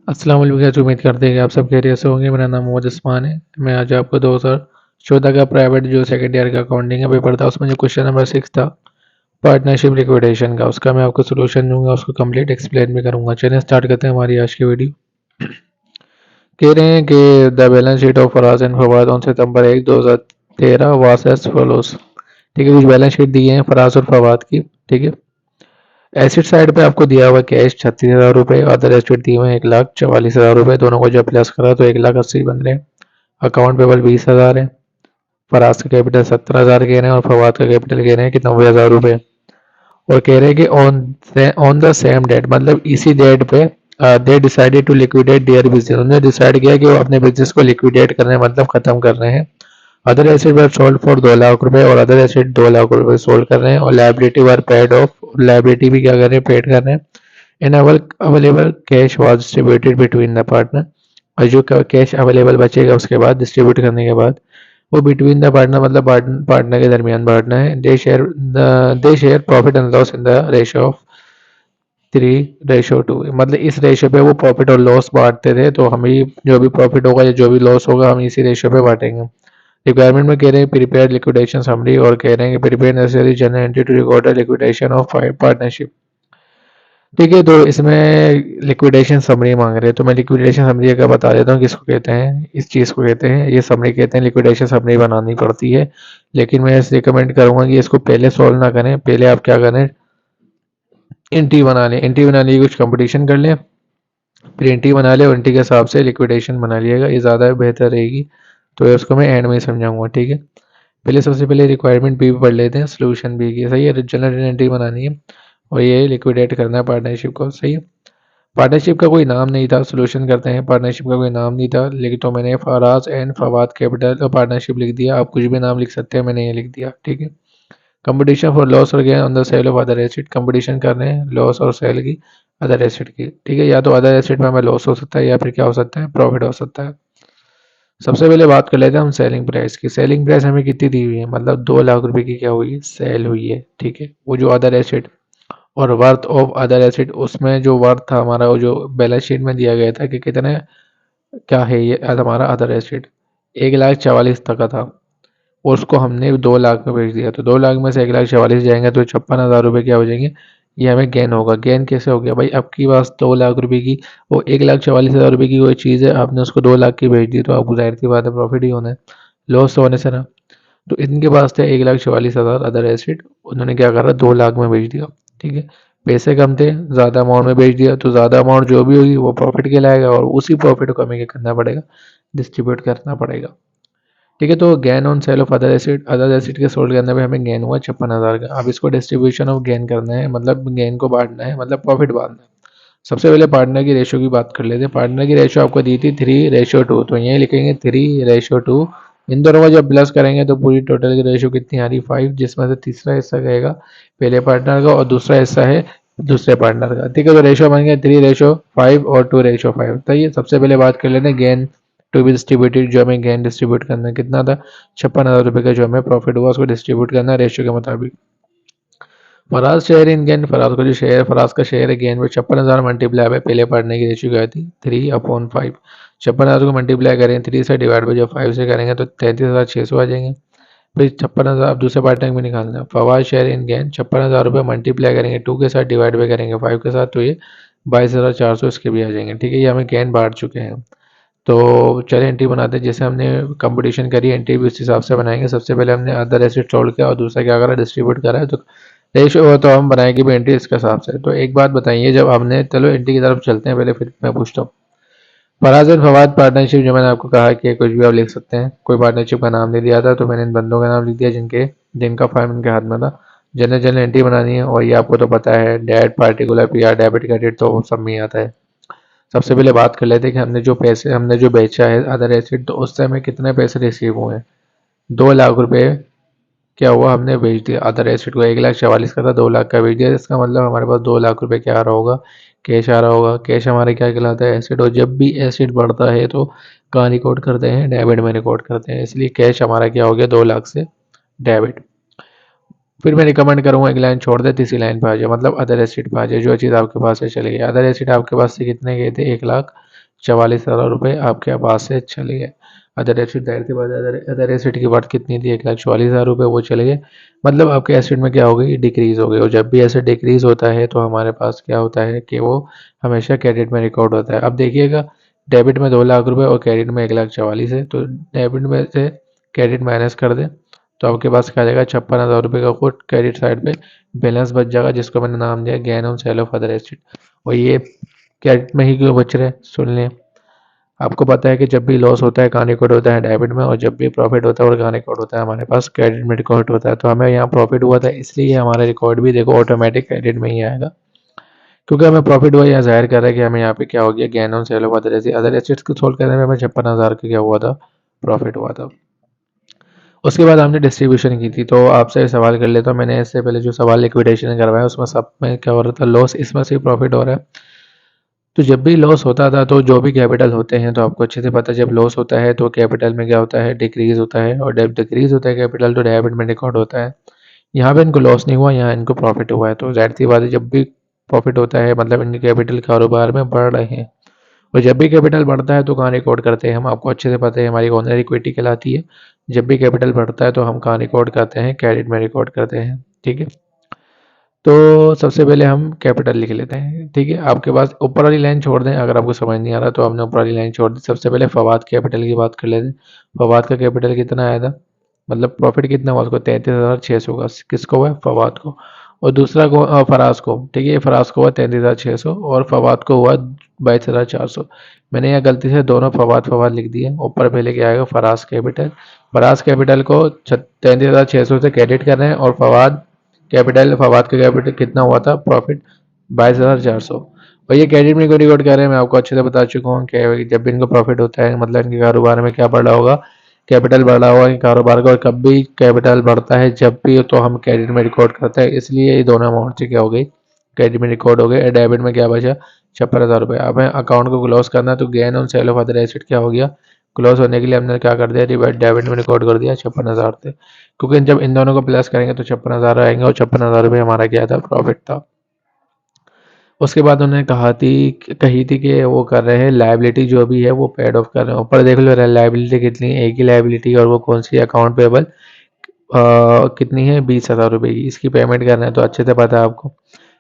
अस्सलाम वालेकुम। क्या उम्मीद करते हैं कि आप सब खैरियत से होंगे। मेरा नाम मोहम्मद उस्मान है। मैं आज आपको 2014 का प्राइवेट जो सेकंड ईयर का अकाउंटिंग का पेपर था उसमें जो क्वेश्चन नंबर 6 था पार्टनरशिप लिक्विडेशन का, उसका मैं आपको सोल्यूशन दूंगा, उसको कंप्लीट एक्सप्लेन भी करूंगा। चलिए स्टार्ट करते हैं हमारी आज की वीडियो। कह रहे हैं कि the balance sheet of Faraz and Fawad on सितंबर 1 2013 वाज एज फॉलोज। ठीक है, कुछ बैलेंस शीट दी है फराज और फवाद की। ठीक है, एसिड साइड पे आपको दिया हुआ कैश 36,000 रुपये, अदर एसिड दिए हुए 1,44,000 रुपये। दोनों को जब प्लस करा तो 1,80,000 बन रहे हैं। अकाउंट पेबल 20,000 है। फराज का कैपिटल 17,000 कह रहे हैं और फवाद का कैपिटल कह रहे हैं कि 90,000 रुपये। और कह रहे हैं कि ऑन द सेम डेट, मतलब इसी डेट पे they decided to liquidate their business. उन्होंने डिसाइड किया कि वो अपने बिजनेस को लिक्विडेट करने मतलब खत्म कर रहे हैं। Other asset were sold for 2 lakh रुपए और अदर एसेट 2 लाख रुपए सोल्ड कर रहे हैं। और liability were paid of, liability भी क्या कर रहे हैं, पेड कर रहे हैं। इन available cash was distributed between the partner. और जो कैश अवेलेबल बचेगा उसके बाद डिस्ट्रीब्यूट करने के बाद वो बिटवीन द पार्टनर मतलब पार्टनर के दरमियान बांटना है। They share profit and loss in the ratio of 3:2। मतलब इस रेशियो पे वो प्रॉफिट और लॉस बांटते थे, तो हम ही जो भी प्रॉफिट होगा या जो भी लॉस होगा हम इसी रेशियो पे बांटेंगे। रिक्वायरमेंट में कह रहे हैं प्रिपेयर लिक्विडेशन समरी, और कह रहे हैं कि prepare necessary journal entry to record liquidation of partnership. ठीक है, तो इसमें लिक्विडेशन समरी मांग रहे हैं, तो मैं लिक्विडेशन समरी का बता देता हूँ किसको कहते हैं। इस चीज़ को कहते हैं, ये समरी कहते हैं। लिक्विडेशन समरी बनानी पड़ती है, लेकिन मैं इस रिकमेंड करूंगा कि इसको पहले सॉल्व ना करें। पहले आप क्या करें, एंट्री बना लें। एंट्री बनाने की कुछ कंपटीशन कर लें, फिर एंट्री बना लें और एंट्री के हिसाब से लिक्विडेशन बना लिएगा, ये ज़्यादा बेहतर रहेगी। तो उसको मैं एंड में समझाऊंगा। ठीक है, पहले सबसे पहले रिक्वायरमेंट बी पढ़ लेते हैं, सोल्यूशन बी की। सही है, जनरल एंट्री बनानी है और ये लिक्विडेट करना है पार्टनरशिप को। सही है, पार्टनरशिप का कोई नाम नहीं था, सोल्यूशन करते हैं। पार्टनरशिप का कोई नाम नहीं था, लेकिन तो मैंने Faraz and Fawad capital partnership लिख दिया। आप कुछ भी नाम लिख सकते हैं, मैंने ये लिख दिया। ठीक है, कंपटीशन फॉर लॉस और gain on the sale of other asset. Competition कर रहे हैं लॉस और सेल की अदर एसेट की। ठीक है, या तो अदर एसेट में हमें लॉस हो सकता है या फिर क्या हो सकता है, प्रॉफिट हो सकता है। सबसे पहले बात कर लेते हैं हम सेलिंग प्राइस की। सेलिंग प्राइस हमें कितनी दी हुई है, मतलब 2 लाख रुपए की क्या हुई है, सेल हुई है। ठीक है, वो जो अदर एसेट और वर्थ ऑफ अदर एसेट, उसमें जो वर्थ था हमारा, वो जो बैलेंस शीट में दिया गया था कि कितने क्या है ये हमारा अदर एसेट, 1,44,000 तक का था और उसको हमने 2 लाख में बेच दिया। तो 2 लाख में से 1,44,000 जाएंगे तो 56,000 रुपये क्या हो जाएंगे, ये हमें गेन होगा। गेन कैसे हो गया भाई, आपकी पास 2 लाख रुपए की, वो 1,44,000 रुपये की कोई चीज़ है, आपने उसको 2 लाख की बेच दी, तो आपको जाहिर सी बात है प्रॉफिट ही होना है, लॉस तो होने से ना। तो इनके पास थे 1,44,000 अदर एसिड, उन्होंने क्या करा, 2 लाख में बेच दिया। ठीक है, पैसे कम थे, ज़्यादा अमाउंट में बेच दिया, तो ज़्यादा अमाउंट जो भी होगी वो प्रॉफिट कहलाएगा और उसी प्रॉफिट को हमें क्या करना पड़ेगा, डिस्ट्रीब्यूट करना पड़ेगा। ठीक है, तो gain on sale of other acid के सोल्ड करने पे हमें गेन हुआ 56,000 का। अब इसको डिस्ट्रीब्यूशन ऑफ गेन करना है, मतलब गेन को बांटना है, मतलब प्रॉफिट बांटना है। सबसे पहले पार्टनर की रेशियो की बात कर लेते हैं। पार्टनर की रेशियो आपको दी थी 3:2, तो यही लिखेंगे 3:2। इन दोनों को जब प्लस करेंगे तो पूरी टोटल की रेशियो कितनी आ रही, 5, जिसमें से तीसरा हिस्सा रहेगा पहले पार्टनर का और दूसरा हिस्सा है दूसरे पार्टनर का। ठीक है, तो रेशियो बन गया 3:5 और 2:5। तो ये सबसे पहले बात कर लेते हैं गेन टू बी डिस्ट्रीब्यूटेड। जो हमें गेन डिस्ट्रीब्यूट करना है कितना था, 56,000 रुपये का जो हमें प्रॉफिट हुआ उसको डिस्ट्रीब्यूट करना है रेशियो के मुताबिक। Faraz share in gain, Faraz का जो शेयर, फराज का शेयर है गेन में 56,000 मल्टीप्लाई है, पहले पढ़ने की रेशियो क्या थी 3/5। 56,000 को मल्टीप्लाई करें 3 से डिवाइड बाई जो 5 से करेंगे तो 33,600 आ जाएंगे। फिर 56,000 अब दूसरे पार्टनर में निकालना है। फवाद शेयर इन गेन 56,000 रुपये मल्टीप्लाई करेंगे 2 के साथ, डिवाइड बाई करेंगे 5 के साथ, तो ये 22,400 इसके भी आ जाएंगे। ठीक है, ये हमें गेन बांट चुके हैं। तो चलिए एंट्री बनाते हैं, जैसे हमने कंपटीशन करी एंट्री भी उस हिसाब से बनाएंगे। सबसे पहले हमने अदर एसेट सोल्ड किया और दूसरा क्या करा, डिस्ट्रीब्यूट करा है। तो रेशियो तो हम बनाएंगे भी एंट्री इसके हिसाब से। तो एक बात बताइए, जब हमने, चलो एंट्री की तरफ चलते हैं पहले, फिर मैं पूछता हूँ। फराज एंड फवाद पार्टनरशिप, जो मैंने आपको कहा कि कुछ भी आप लिख सकते हैं, कोई पार्टनरशिप का नाम नहीं दिया था, तो मैंने इन बंदों का नाम लिख दिया जिनका फॉर्म इनके हाथ में था। जनरल एंट्री बनानी है और ये आपको तो पता है, date particular PR debit credit तो सब में ही आता है। सबसे पहले बात कर लेते हैं कि हमने जो बेचा है अदर एसेट, तो उससे हमें कितने पैसे रिसीव हुए हैं। 2 लाख रुपए क्या हुआ, हमने बेच दिया अदर एसेट को। 1,44,000 का था, 2 लाख का बेच दिया। इसका मतलब हमारे पास 2 लाख रुपए क्या आ रहा होगा, कैश आ रहा होगा। कैश हमारे क्या कहलाता है, एसेट। और जब भी एसेट बढ़ता है तो कहाँ रिकॉर्ड करते हैं, डेबिट में रिकॉर्ड करते हैं। इसलिए कैश हमारा क्या हो गया, 2 लाख से डेबिट। फिर मैं रिकमेंड करूंगा एक लाइन छोड़ दे, तीसरी लाइन पे आ जाए, मतलब अदर एसिड पे आ जाए। जो चीज़ आपके पास है चले गई। अदर एसिड आपके पास से कितने गए थे, 1 लाख 44,000 रुपये आपके पास से चले गए। अदर एसेट जाहिर सी बात है, अदर एसेट की बात कितनी थी, 1,44,000 रुपये वो चले गए। मतलब आपके एसेट में क्या हो गई, डिक्रीज हो गई। और जब भी एसेट डिक्रीज होता है तो हमारे पास क्या होता है कि वो हमेशा क्रेडिट में रिकॉर्ड होता है। अब देखिएगा, डेबिट में 2 लाख रुपये और क्रेडिट में 1,44,000 है, तो डेबिट में से क्रेडिट माइनस कर दें तो आपके पास क्या आ जाएगा, 56,000 रुपये का कुछ क्रेडिट साइड पे बैलेंस बच जाएगा, जिसको मैंने नाम दिया gain on sale of other asset. और ये क्रेडिट में ही क्यों बच रहे हैं, सुन लें। आपको पता है कि जब भी लॉस होता है कहाँ रिकॉर्ड होता है, डेबिट में, और जब भी प्रॉफिट होता है और कहाँ रिकॉर्ड होता है, हमारे पास क्रेडिट में रिकॉर्ड होता है। तो हमें यहाँ प्रॉफिट हुआ था, इसलिए हमारा रिकॉर्ड भी देखो ऑटोमेटिक क्रेडिट में ही आएगा, क्योंकि हमें प्रॉफिट हुआ, यहाँ जाहिर कर रहा है कि हमें यहाँ पे क्या हो गया, gain on sale of other assets को सोल्व करने में हमें 56,000 का क्या हुआ था, प्रॉफिट हुआ था। उसके बाद हमने डिस्ट्रीब्यूशन की थी। तो आपसे सवाल कर लेता हूँ, मैंने इससे पहले जो सवाल लिक्विडेशन करवाया उसमें सब में क्या हो रहा था, लॉस, इसमें से प्रॉफिट हो रहा है। तो जब भी लॉस होता था तो जो भी कैपिटल होते हैं, तो आपको अच्छे से पता है जब लॉस होता है तो कैपिटल में क्या होता है, डिक्रीज होता है, और जब डिक्रीज होता है कैपिटल तो डेबिट में रिकॉर्ड होता है। यहाँ पे इनको लॉस नहीं हुआ, यहाँ इनको प्रॉफिट हुआ है। तो जाहिर सी बात है जब भी प्रॉफिट होता है मतलब इनके कैपिटल कारोबार में बढ़ रहे हैं। और जब भी कैपिटल बढ़ता है तो कहाँ रिकॉर्ड करते हैं हम, आपको अच्छे से पता है हमारी ओनर इक्विटी कहलाती है। जब भी कैपिटल बढ़ता है तो हम कहाँ रिकॉर्ड करते हैं, क्रेडिट में रिकॉर्ड करते हैं। ठीक है, तो सबसे पहले हम कैपिटल लिख लेते हैं। ठीक है, आपके पास ऊपर वाली लाइन छोड़ दें, अगर आपको समझ नहीं आ रहा तो हमने ऊपर वाली लाइन छोड़ दी। सबसे पहले फवाद कैपिटल की बात कर लेते हैं। फवाद का कैपिटल कितना आया था, मतलब प्रॉफिट कितना हुआ उसको, 33,600 का। किसको हुआ, फवाद को। और दूसरा को फराज को। ठीक है, फराज को हुआ 33,600 और फवाद को हुआ 22,400। मैंने यहाँ गलती से दोनों फवाद फवाद लिख दिए। ऊपर पहले क्या आएगा, फराज कैपिटल। फराज कैपिटल को 33,600 से क्रेडिट कर रहे हैं, और फवाद कैपिटल, फवाद का कैपिटल कितना हुआ था, प्रॉफिट 22,400। और ये क्रेडिट में क्यों रिकॉर्ड कर रहे हैं, मैं आपको अच्छे से बता चुका हूँ कि जब भी इनको प्रॉफिट होता है मतलब इनके कारोबार में क्या बढ़ा होगा, कैपिटल बढ़ा हुआ है कारोबार का। और कब भी कैपिटल बढ़ता है जब भी, तो हम क्रेडिट में रिकॉर्ड करते हैं, इसलिए ये दोनों अमाउंट से क्या हो गई, क्रेडिट में रिकॉर्ड हो गए। डेबिट में क्या बचा, 56,000 रुपये। अब अकाउंट को क्लोज करना है तो gain on sale of other asset क्या हो गया, क्लोज होने के लिए हमने क्या कर दिया, डेबिट में रिकॉर्ड कर दिया 56,000 थे, क्योंकि जब इन दोनों को प्लस करेंगे तो 56,000 आएंगे, और 56,000 रुपये हमारा क्या था, प्रॉफिट था। उसके बाद उन्होंने कही थी कि वो कर रहे हैं लाइबिलिटी जो भी है वो पेड ऑफ कर रहे हैं। ऊपर देख लो लाइबिलिटी कितनी है, एक ही लाइबिलिटी, और वो कौन सी, अकाउंट पेबल कितनी है, 20,000 रुपये की। इसकी पेमेंट करना है तो अच्छे से पता है आपको,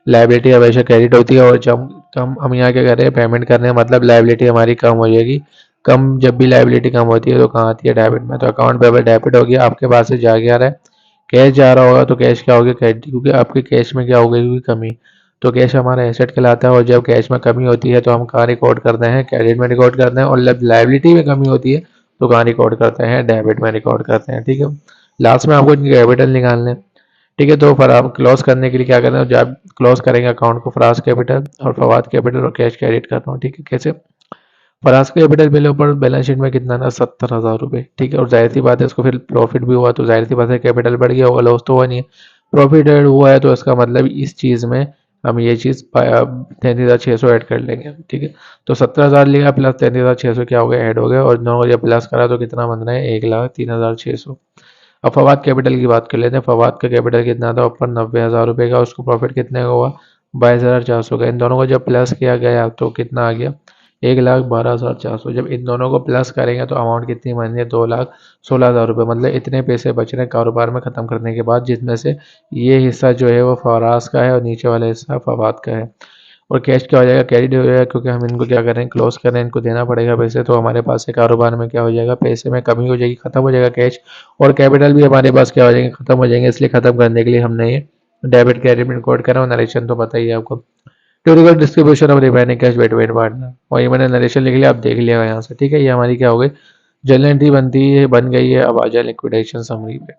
लाइबिलिटी हमेशा क्रेडिट होती है, और जब हम यहाँ क्या कर रहे हैं, पेमेंट करने हैं, मतलब लाइबिलिटी हमारी कम हो जाएगी। कम, जब भी लाइबिलिटी कम होती है तो कहाँ आती है, डेबिट में। तो अकाउंट पेबल डेबिट हो गया, आपके पास से जा आ रहा है, कैश जा रहा होगा तो कैश क्या हो गया, क्रेडिट, क्योंकि आपके कैश में क्या हो गई, कमी। तो कैश हमारा एसेट कहलाता है, और जब कैश में कमी होती है तो हम कहाँ रिकॉर्ड करते हैं, क्रेडिट में रिकॉर्ड करते हैं। और जब लाइबिलिटी में कमी होती है तो कहाँ रिकॉर्ड करते हैं, डेबिट में रिकॉर्ड करते हैं। ठीक है, लास्ट में आपको इनके कैपिटल निकालने हैं। ठीक है, तो फिर आप क्लोज करने के लिए क्या करना है, जब क्लोज करेंगे अकाउंट को, फराज कैपिटल और फवाद कैपिटल और कैश क्रेडिट करना हो। ठीक है, कैसे, फराज कैपिटल पहले ऊपर बैलेंस शीट में कितना था, 70,000 रुपये। ठीक है, और जाहिर सी बात है इसको फिर प्रॉफिट भी हुआ, तो जाहिर सी बात है कैपिटल बढ़ गया होगा, लॉस तो हुआ नहीं है। प्रॉफिट ऐड हुआ है तो इसका मतलब इस चीज़ में हम ये चीज़ 33,600 ऐड कर लेंगे। ठीक है, तो 17,000 लिखा प्लस 33,600 क्या हो गया, ऐड हो गया, और दोनों को जब प्लस करा तो कितना बन रहा है, 1,03,600। अब फवाद कैपिटल की बात कर लेते हैं। फवाद का कैपिटल कितना था ऊपर, 90,000 रुपये का। उसको प्रॉफिट कितने का हुआ, 22,400 का। इन दोनों को जब प्लस किया गया तो कितना आ गया, 1,12,400। जब इन दोनों को प्लस करेंगे तो अमाउंट कितनी बन रही है, 2,16,000 रुपये। मतलब इतने पैसे बच रहे हैं कारोबार में ख़त्म करने के बाद, जिसमें से ये हिस्सा जो है वो फराज का है और नीचे वाला हिस्सा फवाद का है। और कैश क्या हो जाएगा, कैरी हो जाएगा, क्योंकि हम इनको क्या करें, क्लोज करें, इनको देना पड़ेगा पैसे। तो हमारे पास से कारोबार में क्या हो जाएगा, पैसे में कमी हो जाएगी, खत्म हो जाएगा कैश। और कैपिटल भी हमारे पास क्या हो जाएंगे, खत्म हो जाएंगे। इसलिए खत्म करने के लिए हमने ये डेबिट क्रेडिट में कोड करा। और नरेशन तो पता ही है आपको, typical distribution of remaining cash between partner. और ये मैंने नरेशन लिख लिया, आप देख लिया यहाँ से। ठीक है, ये हमारी क्या हो गई, जर्नल एंट्री बनती है, बन गई है। अब आ जाए लिक्विडेशन समरी पे।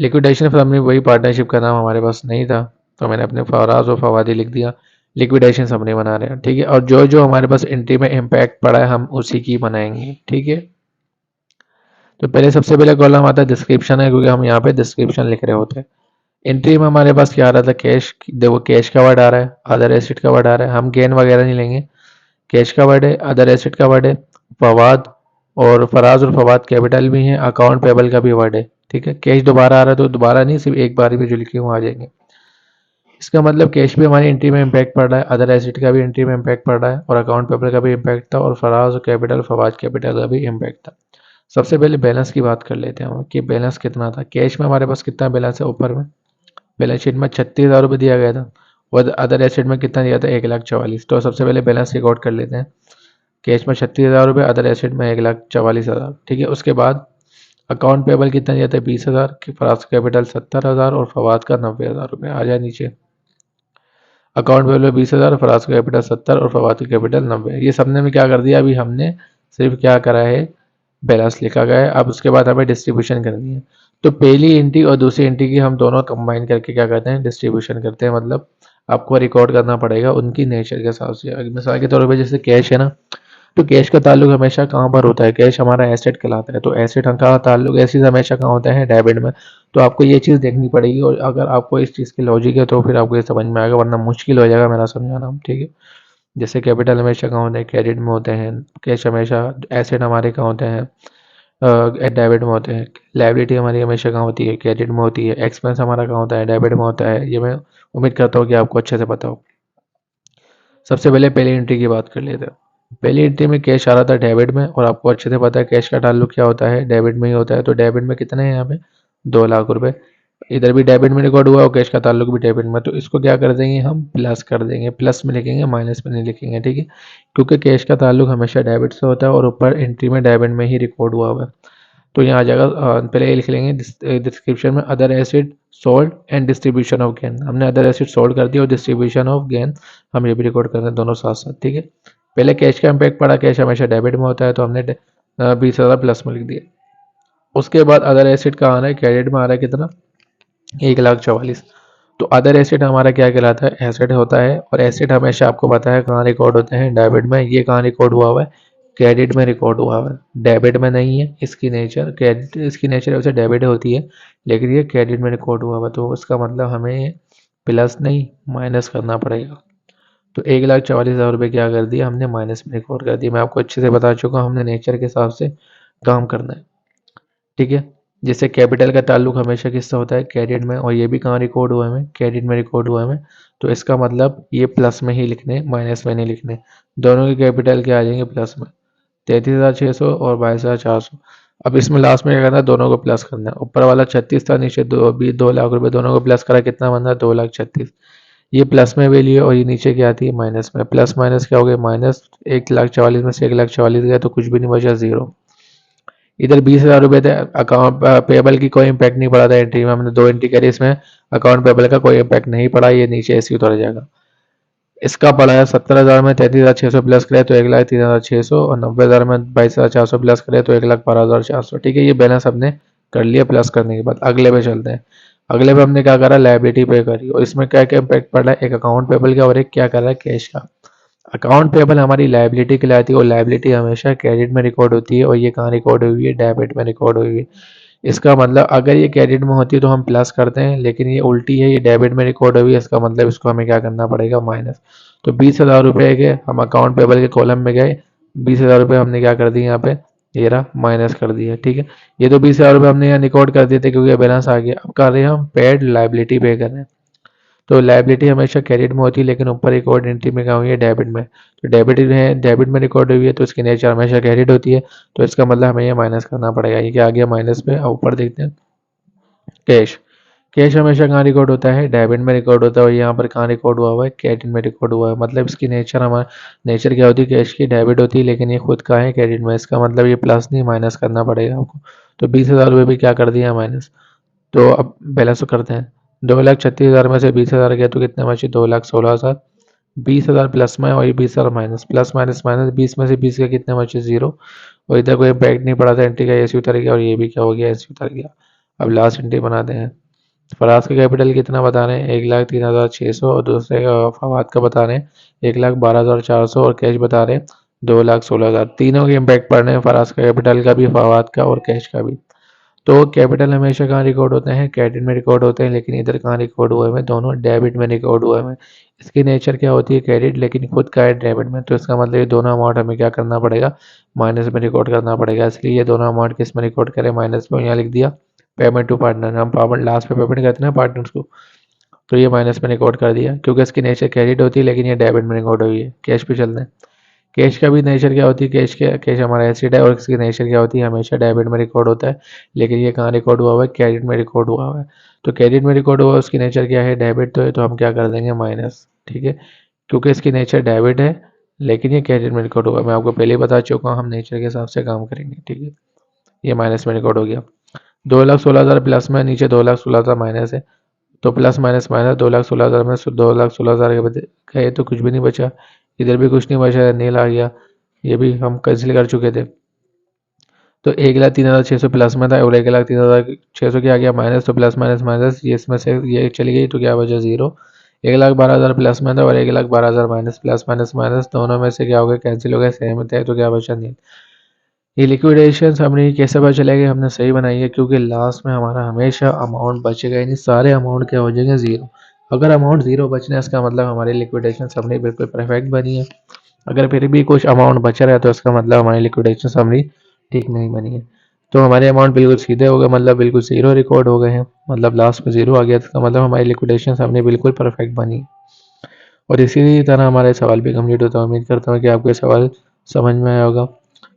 लिक्विडेशन समरी, वही पार्टनरशिप का नाम हमारे पास नहीं था तो मैंने अपने फराज और फवादी लिख दिया। लिक्विडेशन समरी बना रहे हैं। ठीक है, और जो जो हमारे पास एंट्री में इम्पैक्ट पड़ा है हम उसी की बनाएंगे। ठीक है, तो पहले सबसे पहले कॉलम आता है डिस्क्रिप्शन है, क्योंकि हम यहाँ पे डिस्क्रिप्शन लिख रहे होते हैं। एंट्री में हमारे पास क्या आ रहा था, कैश। देखो कैश का वर्ड आ रहा है, अदर एसेट का वर्ड आ रहा है, हम गेन वगैरह नहीं लेंगे। कैश का वर्ड है, अदर एसेट का वर्ड है, फवाद और फराज और फवाद कैपिटल भी हैं, अकाउंट पेबल का भी वर्ड है। ठीक है, कैश दोबारा आ रहा है तो दोबारा नहीं, सिर्फ एक बार भी जो लिखे हुए आ जाएंगे। इसका मतलब कैश भी हमारी एंट्री में इम्पैक्ट पड़ रहा है, अदर एसेट का भी एंट्री में इम्पैक्ट पड़ रहा है, और अकाउंट पेबल का भी इम्पैक्ट था, और फराज कैपिटल फवाज कैपिटल का भी इम्पैक्ट था। सबसे पहले बैलेंस की बात कर लेते हैं हम कि बैलेंस कितना था। कैश में हमारे पास कितना बैलेंस है, ऊपर में बैलेंस शीट में 36,000 रुपये दिया गया था, और अदर एसेट में कितना दिया था, 1,44,000। तो सबसे पहले बैलेंस रिकॉर्ड कर लेते हैं। कैश में 36,000 रुपये, अदर एसेट में 1,44,000। ठीक है, उसके बाद अकाउंट पेबल कितना दिया था, 20,000, फराज कैपिटल 70,000 और फवाद का 90,000 रुपये। आ जाए नीचे, अकाउंट पेबल 20,000, फराज का कैपिटल 70 और फवाद का कैपिटल 90। ये सबने में क्या कर दिया, अभी हमने सिर्फ क्या करा है, बैलेंस लिखा गया है। अब उसके बाद हमें डिस्ट्रीब्यूशन करनी है। तो पहली एंट्री और दूसरी एंट्री की हम दोनों कंबाइन करके क्या करते हैं, डिस्ट्रीब्यूशन करते हैं। मतलब आपको रिकॉर्ड करना पड़ेगा उनकी नेचर के हिसाब से। मिसाल के तौर पर जैसे कैश है ना, तो कैश का ताल्लुक हमेशा कहाँ पर होता है, कैश हमारा एसेट कहलाता है, तो एसेट का ताल्लुक ऐसी हमेशा कहाँ होता है, डेबिट में। तो आपको ये चीज़ देखनी पड़ेगी, और अगर आपको इस चीज़ की लॉजिक है तो फिर आपको ये समझ में आएगा, वरना मुश्किल हो जाएगा मेरा समझाना। ठीक है, जैसे कैपिटल हमेशा कहाँ होते हैं, क्रेडिट में होते हैं। कैश हमेशा, एसेट हमारे कहाँ होते हैं, डेबिट में होते हैं। लायबिलिटी हमारी हमेशा कहाँ होती है, क्रेडिट में होती है। एक्सपेंस हमारा कहाँ होता है, डेबिट में होता है। ये मैं उम्मीद करता हूँ कि आपको अच्छे से पता हो। सबसे पहले पहली एंट्री की बात कर लेते हैं। पहली एंट्री में कैश आ रहा था डेबिट में, और आपको अच्छे से पता है कैश का ताल्लुक क्या होता है, डेबिट में ही होता है। तो डेबिट में कितने हैं यहाँ पे, 2,00,000 रुपए। इधर भी डेबिट में रिकॉर्ड हुआ और कैश का ताल्लुक भी डेबिट में। तो इसको क्या कर देंगे, हम प्लस कर देंगे। प्लस में लिखेंगे, माइनस में नहीं लिखेंगे। ठीक है, क्योंकि कैश का ताल्लुक हमेशा डेबिट से होता है, और ऊपर एंट्री में डेबिट में ही रिकॉर्ड हुआ हुआ है। तो यहाँ आ जाएगा, पहले ये लिख लेंगे डिस्क्रिप्शन में, other acid sold and distribution of gain. हमने अदर एसिड सोल्ड कर दिया और डिस्ट्रीब्यूशन ऑफ गेन हम ये भी रिकॉर्ड कर रहे हैं, दोनों साथ साथ। ठीक है, पहले कैश का इम्पैक्ट पड़ा, कैश हमेशा डेबिट में होता है, तो हमने 20,000 प्लस में लिख दिया। उसके बाद अदर एसिड का आ रहा है, क्रेडिट में आ रहा है कितना, 1,44,000। तो अदर एसिड हमारा क्या कहलाता है, एसिड होता है, और एसिड हमेशा आपको पता है कहाँ रिकॉर्ड होते हैं, डेबिट में। ये कहाँ रिकॉर्ड हुआ हुआ है, क्रेडिट में रिकॉर्ड हुआ हुआ है, डेबिट में नहीं है। इसकी नेचर क्रेडिट, इसकी नेचर वैसे डेबिट होती है, लेकिन ये क्रेडिट में रिकॉर्ड हुआ हुआ है। तो इसका मतलब हमें प्लस नहीं माइनस करना पड़ेगा। तो 1,44,000 रुपये क्या कर दिया हमने, माइनस में रिकॉर्ड कर दिया। मैं आपको अच्छे से बता चुका हूँ, हमने नेचर के हिसाब से काम करना है। ठीक है, जैसे कैपिटल का ताल्लुक हमेशा किससे होता है, क्रेडिट में, और ये भी कहाँ रिकॉर्ड हुआ है हमें, क्रेडिट में रिकॉर्ड हुआ है हमें। तो इसका मतलब ये प्लस में ही लिखने, माइनस में नहीं लिखने। दोनों के कैपिटल क्या आ जाएंगे, प्लस में, 33,600 और 22,400। अब इसमें लास्ट में क्या करना है, दोनों को प्लस करना है। ऊपर वाला 36 था, नीचे 2,00,000 रुपये, दोनों को प्लस करा, कितना बनना है, 2,36,000। ये प्लस में वैल्यू है, और ये नीचे क्या आती है, माइनस में। प्लस माइनस क्या हो गया, माइनस। 1,44,000 में से 1,44,000 गया तो कुछ भी नहीं बचा, जीरो। इधर 20,000 रुपये थे, अकाउंट पेबल की कोई इम्पैक्ट नहीं पड़ा था एंट्री में। हमने दो एंट्री करी, इसमें अकाउंट पेबल का कोई इम्पैक्ट नहीं पड़ा, ये नीचे ऐसे उतर जाएगा। इसका पड़ा है 70,000 में 33,600 प्लस करे तो 1,03,600, और 90,000 में 22,400 प्लस करे तो 1,12,400। ठीक है, ये बैलेंस हमने कर लिया प्लस करने के बाद। अगले पे चलते हैं। अगले पे हमने क्या करा, लाइबिलिटी पे करी, और इसमें क्या क्या इम्पैक्ट पड़ रहा है, एक अकाउंट पेबल का और एक क्या कर रहा है, कैश का। अकाउंट पेबल हमारी लायबिलिटी कहलाती है, और लायबिलिटी हमेशा क्रेडिट में रिकॉर्ड होती है, और ये कहाँ रिकॉर्ड हुई है, डेबिट में रिकॉर्ड हुई है। इसका मतलब अगर ये क्रेडिट में होती है तो हम प्लस करते हैं, लेकिन ये उल्टी है, ये डेबिट में रिकॉर्ड हुई है। इसका मतलब इसको हमें क्या करना पड़ेगा, माइनस। तो 20,000 रुपये के हम अकाउंट पेबल के कॉलम में गए, 20,000 रुपये हमने क्या कर दिए यहाँ पे, ये रहा, माइनस कर दिया। ठीक है, ये तो 20,000 रुपये हमने यहाँ रिकॉर्ड कर दिए थे क्योंकि बैलेंस आ गया। अब कर रहे हैं हम पेड लाइबिलिटी पे कर रहे हैं। तो लायबिलिटी हमेशा क्रेडिट में होती है, लेकिन ऊपर रिकॉर्ड एंट्री में क्या हुई है, डेबिट में। तो डेबिट है, डेबिट में रिकॉर्ड हुई है, तो इसकी नेचर हमेशा क्रेडिट होती है। तो इसका मतलब हमें ये माइनस करना पड़ेगा। ये क्या आ गया, माइनस में। ऊपर देखते हैं, कैश। कैश हमेशा कहाँ रिकॉर्ड होता है, डेबिट में रिकॉर्ड होता है, और यहाँ पर कहाँ रिकॉर्ड हुआ हुआ है, क्रेडिट में रिकॉर्ड हुआ है। मतलब इसकी नेचर, हमारा नेचर क्या होती है, कैश की डेबिट होती है, लेकिन ये खुद का है क्रेडिट में। इसका मतलब ये प्लस नहीं माइनस करना पड़ेगा आपको। तो 20,000 रुपये भी क्या कर दिया, माइनस। तो अब बैलेंस तो करते हैं। 2,36,000 में से 20,000 गया तो कितने बचे, 2,16,000। 20,000 प्लस में, और ये 20,000 माइनस, प्लस माइनस माइनस, 20 में से 20 के कितने बचे, जीरो। और इधर कोई इम्पैक्ट नहीं पड़ा था एंट्री का, ऐसे उतर गया, और ये भी क्या हो गया, ऐसे उतर गया। अब लास्ट एंट्री बनाते हैं। फराज का कैपिटल कितना बता रहे हैं, 1,03,600, और दूसरे का फवाद का बता रहे हैं 1,12,400, और कैश बता रहे हैं 2,16,000। तीनों के इम्पैक्ट पड़ रहे हैं, फराज का कैपिटल का भी, फवाद का और कैश का भी। तो कैपिटल हमेशा कहाँ रिकॉर्ड होते हैं, क्रेडिट में रिकॉर्ड होते हैं, लेकिन इधर कहाँ रिकॉर्ड हुए हैं, दोनों डेबिट में रिकॉर्ड हुए हैं। इसकी नेचर क्या होती है, क्रेडिट, लेकिन खुद का है डेबिट में। तो इसका मतलब ये दोनों अमाउंट हमें क्या करना पड़ेगा, माइनस में रिकॉर्ड करना पड़ेगा। इसलिए ये दोनों अमाउंट किस में रिकॉर्ड करें, माइनस में। यहाँ लिख दिया पेमेंट टू पार्टनर। हम पावर लास्ट पे पेमेंट करते हैं पार्टनर्स को। तो ये माइनस में रिकॉर्ड कर दिया क्योंकि इसकी नेचर क्रेडिट होती है, लेकिन ये डेबिट में रिकॉर्ड हुई है। कैश पे चलते हैं। कैश का भी नेचर क्या होती है, कैश हमारा एसिड है और इसकी नेचर क्या होती है, हमेशा डेबिट में रिकॉर्ड होता है, लेकिन ये कहाँ रिकॉर्ड हुआ हुआ है, क्रेडिट में रिकॉर्ड हुआ हुआ है। तो क्रेडिट में रिकॉर्ड हुआ, उसकी नेचर क्या है, डेबिट तो है, तो हम क्या कर देंगे, माइनस। ठीक है, क्योंकि इसकी नेचर डेबिट है लेकिन ये क्रेडिट में रिकॉर्ड हुआ है। मैं आपको पहले ही बता चुका हूँ, हम नेचर के हिसाब से काम करेंगे। ठीक है, ये माइनस में रिकॉर्ड हो गया। 2,16,000 प्लस में, नीचे 2,16,000 माइनस है, तो प्लस माइनस माइनस 2,16,000 में 2,16,000 के बदले गए तो कुछ भी नहीं बचा, इधर भी कुछ नहीं बचा, नील आ गया, ये भी हम कैंसिल कर चुके थे। तो 1,03,600 प्लस में था और 1,03,600 क्या आ गया माइनस, तो प्लस माइनस माइनस, ये इसमें से ये चली गई तो क्या बचा, जीरो। 1,12,000 प्लस में था और 1,12,000 माइनस, प्लस माइनस माइनस दोनों में से क्या हो गया, कैंसिल हो गया, सेम थे, तो क्या बचा, नील। ये लिक्विडेशन समरी कैसे पता चलेगा, हमने सही बनाई है, क्योंकि लास्ट में हमारा हमेशा अमाउंट बचेगा, यानी सारे अमाउंट क्या हो जाएंगे, जीरो। अगर अमाउंट जीरो बचना है, इसका मतलब हमारी लिक्विडेशन समरी बिल्कुल परफेक्ट बनी है। अगर फिर भी कुछ अमाउंट बच रहा है तो इसका मतलब हमारी लिक्विडेशन समरी ठीक नहीं बनी है। तो हमारे अमाउंट बिल्कुल सीधे हो गए, मतलब बिल्कुल जीरो रिकॉर्ड हो गए हैं, मतलब लास्ट में जीरो आ गया, इसका मतलब हमारी लिक्विडेशन समरी बिल्कुल परफेक्ट बनी। और इसी तरह हमारे सवाल भी कंप्लीट होता है। उम्मीद करता हूँ कि आपको ये सवाल समझ में आया होगा।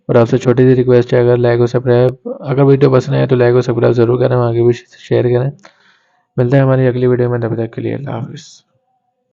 और आपसे छोटी सी रिक्वेस्ट है, अगर लाइक और सब्सक्राइब, अगर वीडियो पसंद आए तो लाइक और सब्सक्राइब जरूर करें, आगे भी शेयर करें। मिलते हैं हमारी अगली वीडियो में, तब तक के लिए अल्लाह हाफिज़।